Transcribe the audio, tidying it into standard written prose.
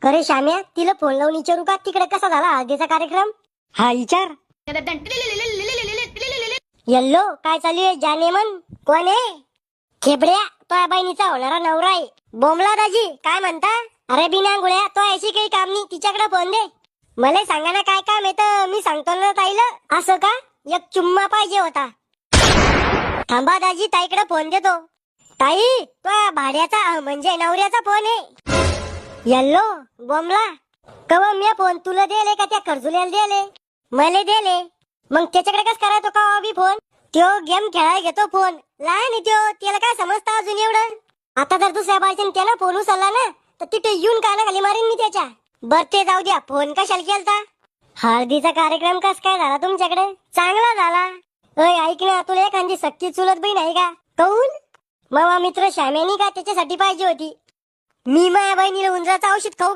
अरे श्याम्या, तिला फोन लावून विचारू का तिकडे कसा झाला हळदीचा कार्यक्रम? हा विचार. यल्लो, काय चालू आहे? जाने मन कोण आहे? खेबड्या, तो बहिणीचा होणारा नवरा आहे. बोमला दाजी, काय म्हणता? अरे बिना गुळ्या, तो ऐशी काही काम नाही, तिच्याकडे फोन दे. मला सांगा ना काय काम येतं, मी सांगतो ना ताईला. असं का? एक चुम्मा पाहिजे होता. थांबा दाजी, ताईकडे फोन देतो. ताई, तो भाड्याचा म्हणजे नवऱ्याचा फोन आहे. यल्लो, बोमला, कवा मी फोन तुला दिले का त्या खर्जुल्याला दिले? मला दिले. मग त्याच्याकडे कस करायचो का अभि फोन? त्यो गेम खेळायला घेतो फोन. लहान आहे त्यो, त्याला काय समजतं अजून एवढं? आता जर दुसऱ्या बायच्याने त्याला फोन उचलला ना तर तिथे येऊन कानाखाली मारीन मी त्याच्या. बर ते जाऊ द्या, फोन कशाला केलता? हळदीचा कार्यक्रम कस काय झाला तुमच्याकडे? चांगला झाला. अय ऐक ना, तुला एखादी सक्की चुलत बहीण आहे का? काऊन? मामा मित्र श्याम्यानी का त्याच्यासाठी पाहिजे होती. मी माझ्या बहिणीला उंदराचं औषध खाऊ